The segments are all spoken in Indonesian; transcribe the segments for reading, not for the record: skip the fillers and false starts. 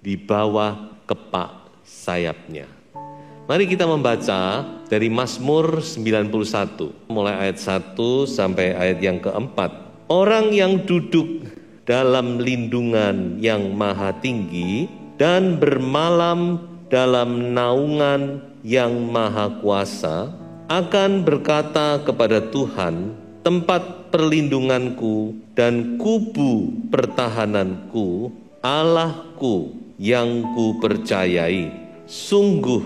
Di bawah kepak sayapnya. Mari kita membaca dari Mazmur 91, mulai ayat 1 sampai ayat yang keempat. Orang yang duduk dalam lindungan yang maha tinggi dan bermalam dalam naungan yang maha kuasa akan berkata kepada Tuhan, tempat perlindunganku dan kubu pertahananku, Allahku yang ku percayai. Sungguh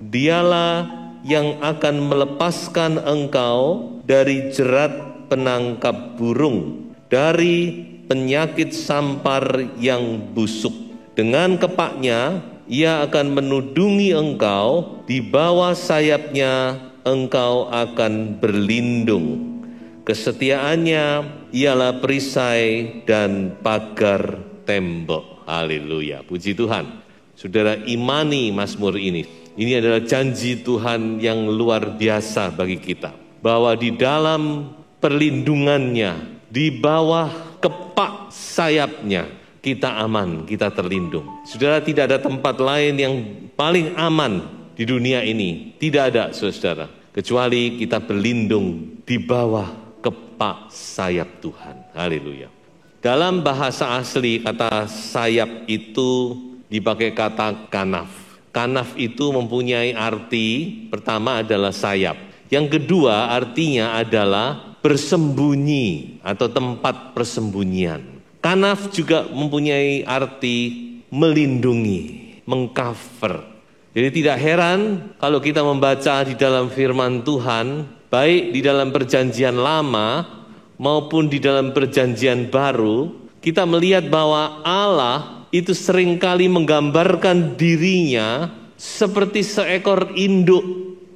dialah yang akan melepaskan engkau dari jerat penangkap burung, dari penyakit sampar yang busuk. Dengan kepaknya ia akan menudungi engkau, di bawah sayapnya engkau akan berlindung. Kesetiaannya ialah perisai dan pagar tembok. Haleluya, puji Tuhan. Saudara, imani Mazmur ini. Ini adalah janji Tuhan yang luar biasa bagi kita. Bahwa di dalam perlindungannya, di bawah kepak sayapnya, kita aman, kita terlindung. Saudara, tidak ada tempat lain yang paling aman di dunia ini. Tidak ada, saudara. Kecuali kita berlindung di bawah kepak sayap Tuhan. Haleluya. Dalam bahasa asli kata sayap itu dipakai kata kanaf. Kanaf itu mempunyai arti pertama adalah sayap. Yang kedua artinya adalah bersembunyi atau tempat persembunyian. Kanaf juga mempunyai arti melindungi, mengcover. Jadi tidak heran kalau kita membaca di dalam firman Tuhan, baik di dalam perjanjian lama maupun di dalam perjanjian baru, kita melihat bahwa Allah itu seringkali menggambarkan dirinya seperti seekor induk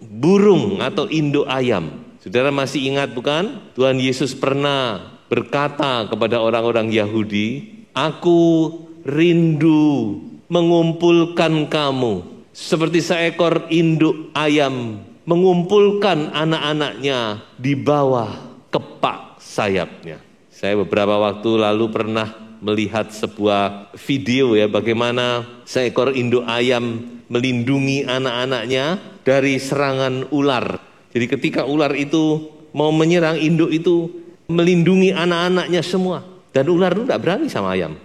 burung atau induk ayam. Saudara masih ingat bukan? Tuhan Yesus pernah berkata kepada orang-orang Yahudi, aku rindu mengumpulkan kamu seperti seekor induk ayam mengumpulkan anak-anaknya di bawah kepak sayapnya. Saya beberapa waktu lalu pernah melihat sebuah video bagaimana seekor induk ayam melindungi anak-anaknya dari serangan ular. Jadi ketika ular itu mau menyerang, induk itu melindungi anak-anaknya semua. Dan ular itu tidak berani sama ayam.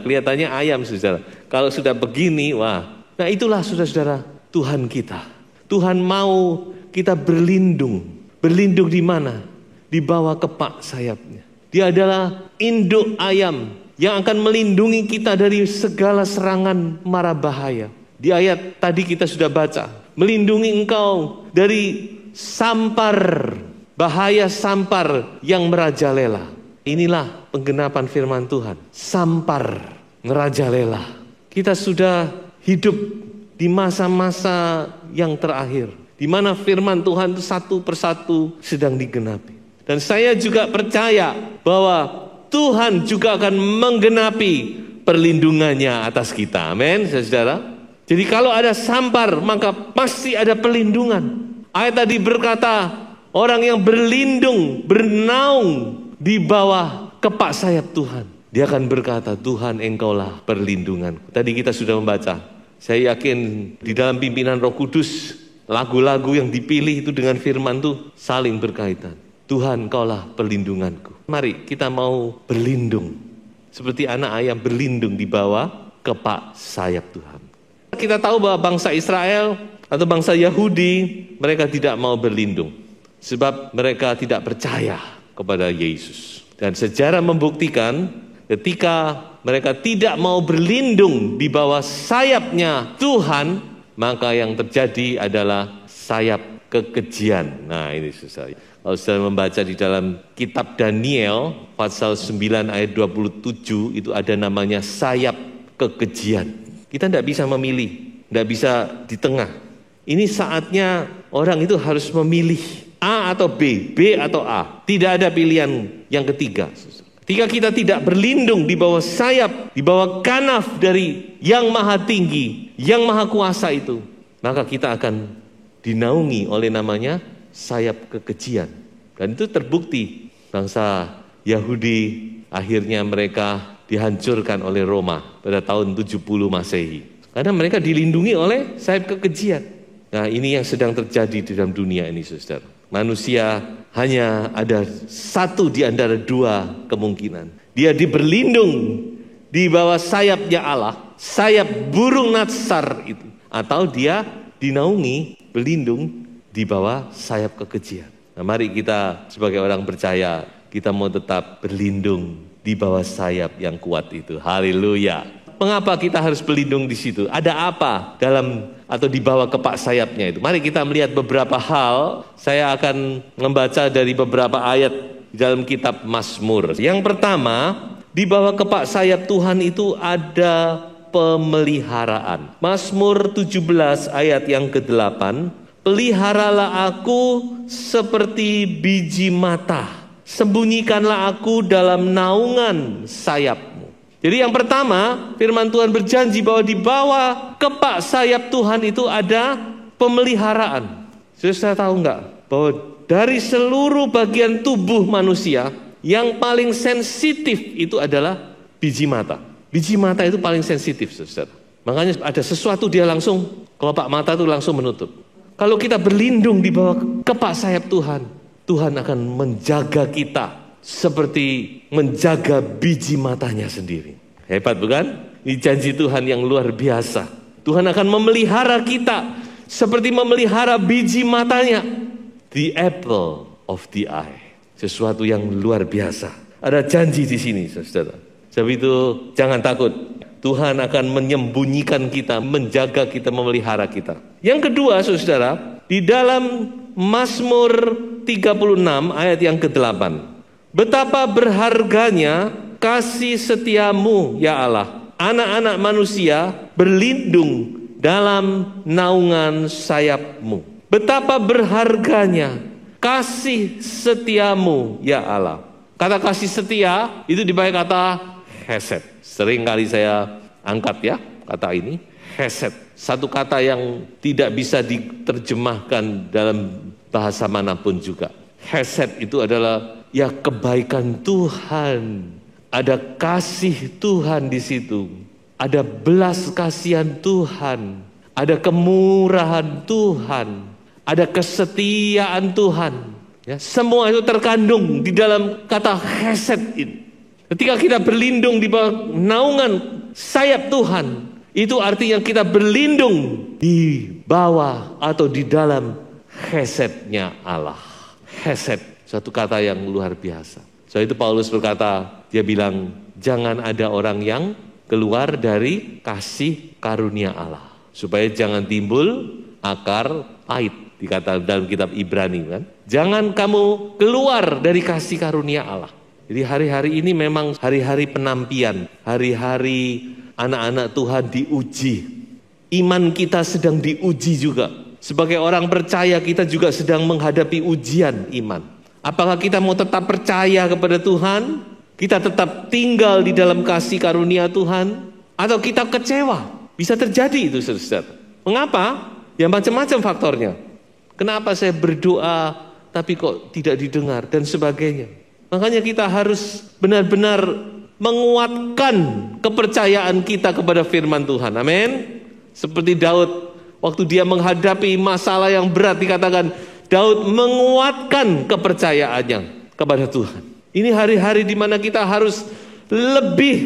Kelihatannya ayam, saudara. Kalau sudah begini, wah. Nah itulah saudara-saudara Tuhan kita. Tuhan mau kita berlindung. Berlindung di mana? Di bawah kepak sayapnya. Dia adalah induk ayam yang akan melindungi kita dari segala serangan mara bahaya. Di ayat tadi kita sudah baca, melindungi engkau dari sampar, bahaya sampar yang merajalela. Inilah penggenapan firman Tuhan. Sampar merajalela. Kita sudah hidup di masa-masa yang terakhir, di mana firman Tuhan itu satu persatu sedang digenapi. Dan saya juga percaya bahwa Tuhan juga akan menggenapi perlindungannya atas kita. Amin, saudara. Jadi kalau ada sampar, maka pasti ada perlindungan. Ayat tadi berkata, orang yang berlindung, bernaung di bawah kepak sayap Tuhan. Dia akan berkata, Tuhan engkaulah perlindunganku. Tadi kita sudah membaca. Saya yakin di dalam pimpinan Roh Kudus, lagu-lagu yang dipilih itu dengan firman itu saling berkaitan. Tuhan engkaulah perlindunganku. Mari kita mau berlindung. Seperti anak ayam berlindung di bawah kepak sayap Tuhan. Kita tahu bahwa bangsa Israel atau bangsa Yahudi, mereka tidak mau berlindung. Sebab mereka tidak percaya kepada Yesus. Dan sejarah membuktikan ketika mereka tidak mau berlindung di bawah sayapnya Tuhan, maka yang terjadi adalah sayap kekejian. Nah ini susah. Kalau saudara membaca di dalam kitab Daniel pasal 9 ayat 27 itu ada namanya sayap kekejian. Kita tidak bisa memilih, tidak bisa di tengah. Ini saatnya orang itu harus memilih A atau B atau A. Tidak ada pilihan yang ketiga. Ketika kita tidak berlindung di bawah sayap, di bawah kanaf dari yang maha tinggi, yang maha kuasa itu, maka kita akan dinaungi oleh namanya sayap kekejian. Dan itu terbukti bangsa Yahudi akhirnya mereka dihancurkan oleh Roma pada tahun 70 Masehi. Karena mereka dilindungi oleh sayap kekejian. Nah, ini yang sedang terjadi di dalam dunia ini, saudara. Manusia hanya ada satu di antara dua kemungkinan. Dia berlindung di bawah sayapnya Allah, sayap burung natsar itu. Atau dia dinaungi, berlindung di bawah sayap kekejian. Nah, mari kita sebagai orang percaya, kita mau tetap berlindung di bawah sayap yang kuat itu. Haleluya. Mengapa kita harus berlindung di situ? Ada apa dalam atau di bawah kepak sayapnya itu? Mari kita melihat beberapa hal. Saya akan membaca dari beberapa ayat di dalam kitab Mazmur. Yang pertama, di bawah kepak sayap Tuhan itu ada pemeliharaan. Mazmur 17 ayat yang ke-8. Peliharalah aku seperti biji mata. Sembunyikanlah aku dalam naungan sayap. Jadi yang pertama, firman Tuhan berjanji bahwa di bawah kepak sayap Tuhan itu ada pemeliharaan. Saya tahu enggak bahwa dari seluruh bagian tubuh manusia yang paling sensitif itu adalah biji mata. Biji mata itu paling sensitif, saudara. Makanya ada sesuatu dia langsung, kelopak mata itu langsung menutup. Kalau kita berlindung di bawah kepak sayap Tuhan, Tuhan akan menjaga kita seperti menjaga biji matanya sendiri. Hebat bukan? Ini janji Tuhan yang luar biasa. Tuhan akan memelihara kita seperti memelihara biji matanya. The apple of the eye. Sesuatu yang luar biasa. Ada janji di sini, saudara. Sebab itu jangan takut. Tuhan akan menyembunyikan kita, menjaga kita, memelihara kita. Yang kedua, saudara, di dalam Mazmur 36 ayat yang ke-8. Betapa berharganya kasih setiamu ya Allah. Anak-anak manusia berlindung dalam naungan sayapmu. Betapa berharganya kasih setiamu ya Allah. Kata kasih setia itu dipakai kata hesed. Sering kali saya angkat ya kata ini. Hesed. Satu kata yang tidak bisa diterjemahkan dalam bahasa manapun juga. Hesed itu adalah ya kebaikan Tuhan, ada kasih Tuhan di situ, ada belas kasihan Tuhan, ada kemurahan Tuhan, ada kesetiaan Tuhan. Ya, semua itu terkandung di dalam kata hesed ini. Ketika kita berlindung di bawah naungan sayap Tuhan, itu artinya kita berlindung di bawah atau di dalam hesednya Allah. Hesed. Satu kata yang luar biasa. So itu Paulus berkata, dia bilang, jangan ada orang yang keluar dari kasih karunia Allah. Supaya jangan timbul akar pahit. Dikata dalam kitab Ibrani kan. Jangan kamu keluar dari kasih karunia Allah. Jadi hari-hari ini memang hari-hari penampian. Hari-hari anak-anak Tuhan diuji. Iman kita sedang diuji juga. Sebagai orang percaya kita juga sedang menghadapi ujian iman. Apakah kita mau tetap percaya kepada Tuhan? Kita tetap tinggal di dalam kasih karunia Tuhan? Atau kita kecewa? Bisa terjadi itu, saudara. Mengapa? Ya macam-macam faktornya. Kenapa saya berdoa tapi kok tidak didengar dan sebagainya. Makanya kita harus benar-benar menguatkan kepercayaan kita kepada firman Tuhan. Amin. Seperti Daud waktu dia menghadapi masalah yang berat dikatakan Daud menguatkan kepercayaannya kepada Tuhan. Ini hari-hari di mana kita harus lebih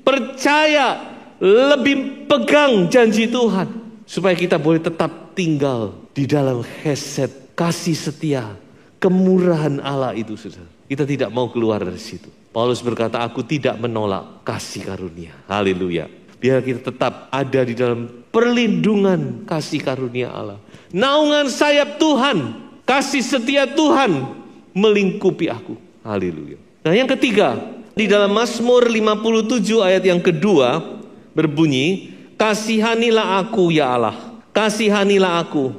percaya, lebih pegang janji Tuhan. Supaya kita boleh tetap tinggal di dalam hesed, kasih setia, kemurahan Allah itu. Saudara. Kita tidak mau keluar dari situ. Paulus berkata, aku tidak menolak kasih karunia. Haleluya. Biar kita tetap ada di dalam perlindungan kasih karunia Allah. Naungan sayap Tuhan, kasih setia Tuhan melingkupi aku. Haleluya. Nah yang ketiga, di dalam Mazmur 57 ayat yang kedua, berbunyi, kasihanilah aku ya Allah, kasihanilah aku,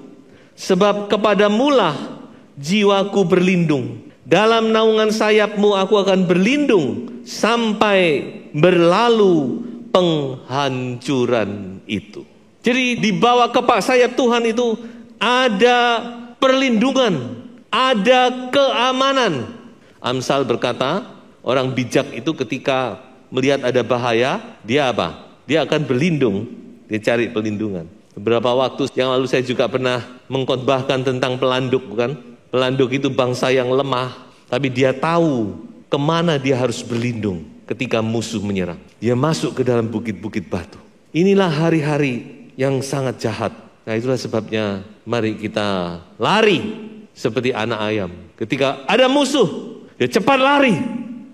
sebab kepadamulah jiwaku berlindung. Dalam naungan sayapmu aku akan berlindung sampai berlalu penghancuran itu. Jadi di bawah kepak sayap Tuhan itu ada perlindungan, ada keamanan. Amsal berkata, orang bijak itu ketika melihat ada bahaya, dia apa? Dia akan berlindung, dia cari perlindungan. Beberapa waktu yang lalu saya juga pernah mengkhotbahkan tentang pelanduk, bukan? Pelanduk itu bangsa yang lemah, tapi dia tahu kemana dia harus berlindung ketika musuh menyerang. Dia masuk ke dalam bukit-bukit batu. Inilah hari-hari yang sangat jahat. Nah, itulah sebabnya mari kita lari seperti anak ayam. Ketika ada musuh, dia cepat lari,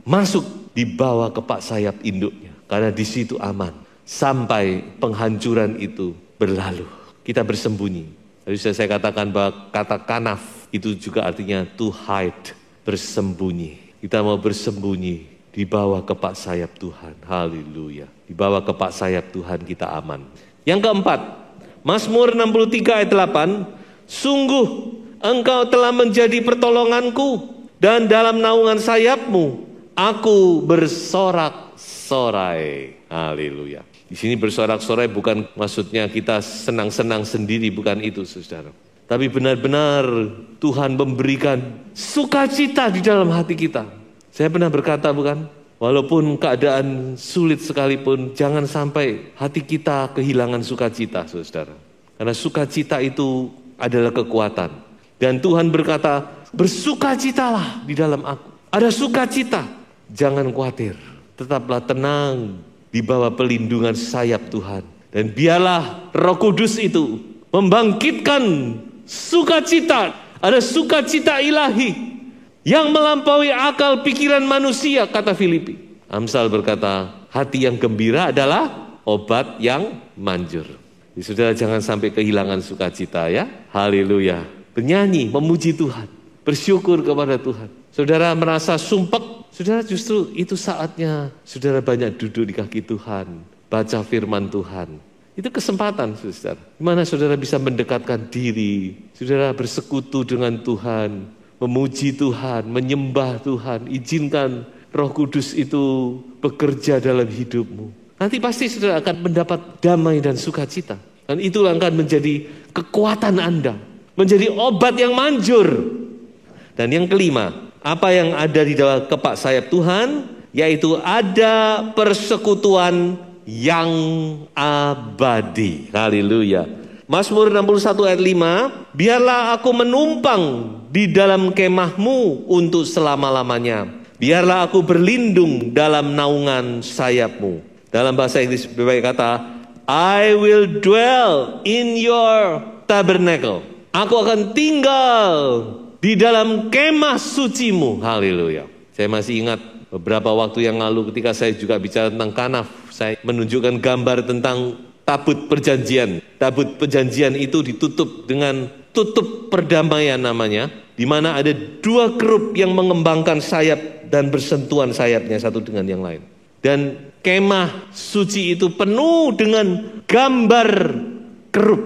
masuk di bawah kepak sayap induknya. Karena di situ aman sampai penghancuran itu berlalu. Kita bersembunyi. Tadi saya katakan bahwa kata kanaf itu juga artinya to hide, bersembunyi. Kita mau bersembunyi di bawah kepak sayap Tuhan. Haleluya. Di bawah kepak sayap Tuhan kita aman. Yang keempat, Mazmur 63 ayat 8, sungguh engkau telah menjadi pertolonganku, dan dalam naungan sayapmu aku bersorak-sorai. Haleluya. Di sini bersorak-sorai bukan maksudnya kita senang-senang sendiri, bukan itu saudara. Tapi benar-benar Tuhan memberikan sukacita di dalam hati kita. Saya pernah berkata bukan, walaupun keadaan sulit sekalipun, jangan sampai hati kita kehilangan sukacita saudara. Karena sukacita itu adalah kekuatan. Dan Tuhan berkata, bersukacitalah di dalam aku. Ada sukacita, jangan khawatir. Tetaplah tenang di bawah pelindungan sayap Tuhan. Dan biarlah Roh Kudus itu membangkitkan sukacita. Ada sukacita ilahi yang melampaui akal pikiran manusia, kata Filipi. Amsal berkata, hati yang gembira adalah obat yang manjur. Jadi, saudara jangan sampai kehilangan sukacita ya. Haleluya. Bernyanyi, memuji Tuhan, bersyukur kepada Tuhan. Saudara merasa sumpek, saudara justru itu saatnya saudara banyak duduk di kaki Tuhan, baca firman Tuhan. Itu kesempatan saudara, di mana saudara bisa mendekatkan diri, saudara bersekutu dengan Tuhan, memuji Tuhan, menyembah Tuhan. Izinkan Roh Kudus itu bekerja dalam hidupmu. Nanti pasti saudara akan mendapat damai dan sukacita. Dan itulah akan menjadi kekuatan Anda, menjadi obat yang manjur. Dan yang kelima, apa yang ada di dalam kepak sayap Tuhan, yaitu ada persekutuan yang abadi. Haleluya. Mazmur 61 ayat 5, biarlah aku menumpang di dalam kemahmu untuk selama-lamanya. Biarlah aku berlindung dalam naungan sayapmu. Dalam bahasa Inggris berkata, I will dwell in your tabernacle. Aku akan tinggal di dalam kemah sucimu. Haleluya. Saya masih ingat beberapa waktu yang lalu ketika saya juga bicara tentang kanaf, saya menunjukkan gambar tentang tabut perjanjian. Tabut perjanjian itu ditutup dengan tutup perdamaian namanya, di mana ada dua kerub yang mengembangkan sayap dan bersentuhan sayapnya satu dengan yang lain. Dan kemah suci itu penuh dengan gambar kerub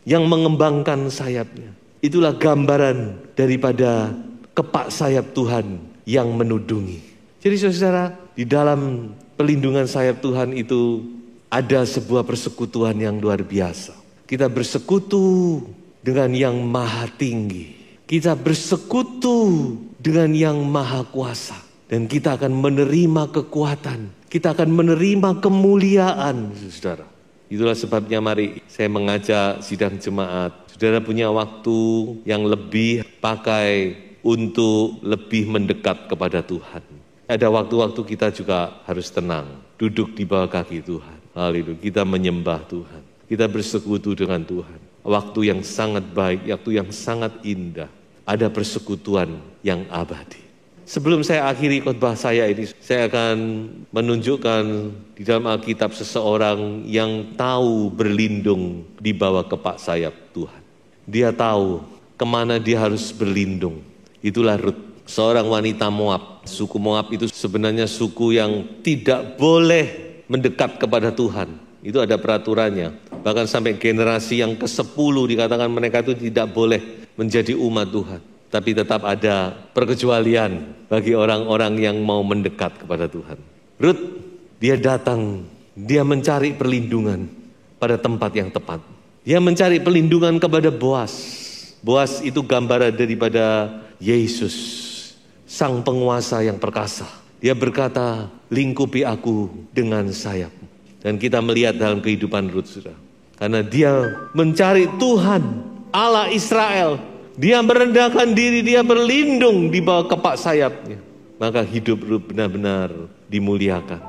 yang mengembangkan sayapnya. Itulah gambaran daripada kepak sayap Tuhan yang menudungi. Jadi saudara, di dalam pelindungan sayap Tuhan itu ada sebuah persekutuan yang luar biasa. Kita bersekutu dengan yang maha tinggi. Kita bersekutu dengan yang maha kuasa. Dan kita akan menerima kekuatan. Kita akan menerima kemuliaan, saudara. Itulah sebabnya mari saya mengajak sidang jemaat. Saudara punya waktu yang lebih pakai untuk lebih mendekat kepada Tuhan. Ada waktu-waktu kita juga harus tenang, duduk di bawah kaki Tuhan. Haleluya, kita menyembah Tuhan. Kita bersekutu dengan Tuhan. Waktu yang sangat baik, waktu yang sangat indah. Ada persekutuan yang abadi. Sebelum saya akhiri khotbah saya ini, saya akan menunjukkan di dalam Alkitab seseorang yang tahu berlindung di bawah kepak sayap Tuhan. Dia tahu kemana dia harus berlindung. Itulah Rut, seorang wanita Moab. Suku Moab itu sebenarnya suku yang tidak boleh mendekat kepada Tuhan. Itu ada peraturannya. Bahkan sampai generasi yang ke-10 dikatakan mereka itu tidak boleh menjadi umat Tuhan. Tapi tetap ada perkecualian bagi orang-orang yang mau mendekat kepada Tuhan. Rut, dia datang, dia mencari perlindungan pada tempat yang tepat. Dia mencari perlindungan kepada Boas. Boas itu gambaran daripada Yesus, sang penguasa yang perkasa. Dia berkata, lingkupi aku dengan sayap. Dan kita melihat dalam kehidupan Rut, saudara. Karena dia mencari Tuhan, Allah Israel. Dia merendahkan diri, dia berlindung di bawah kepak sayapnya. Maka hidup Rut benar-benar dimuliakan.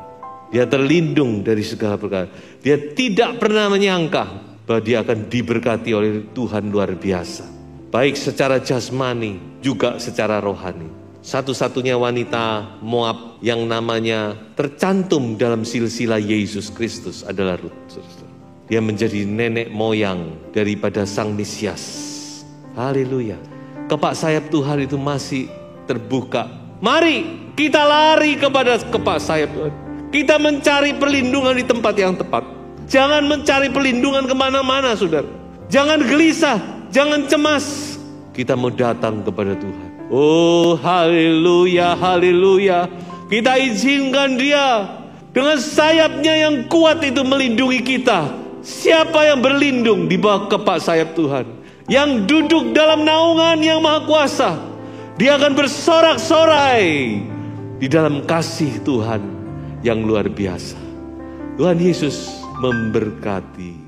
Dia terlindung dari segala perkara. Dia tidak pernah menyangka bahwa dia akan diberkati oleh Tuhan luar biasa. Baik secara jasmani, juga secara rohani. Satu-satunya wanita Moab yang namanya tercantum dalam silsilah Yesus Kristus adalah Rut. Dia menjadi nenek moyang daripada Sang Mesias. Haleluya. Kepak sayap Tuhan itu masih terbuka. Mari kita lari kepada kepak sayap Tuhan. Kita mencari perlindungan di tempat yang tepat. Jangan mencari perlindungan kemana-mana, saudara. Jangan gelisah, jangan cemas. Kita mau datang kepada Tuhan. Oh, haleluya, haleluya. Kita izinkan dia dengan sayapnya yang kuat itu melindungi kita. Siapa yang berlindung di bawah kepak sayap Tuhan? Yang duduk dalam naungan yang maha kuasa. Dia akan bersorak-sorai di dalam kasih Tuhan yang luar biasa. Tuhan Yesus memberkati.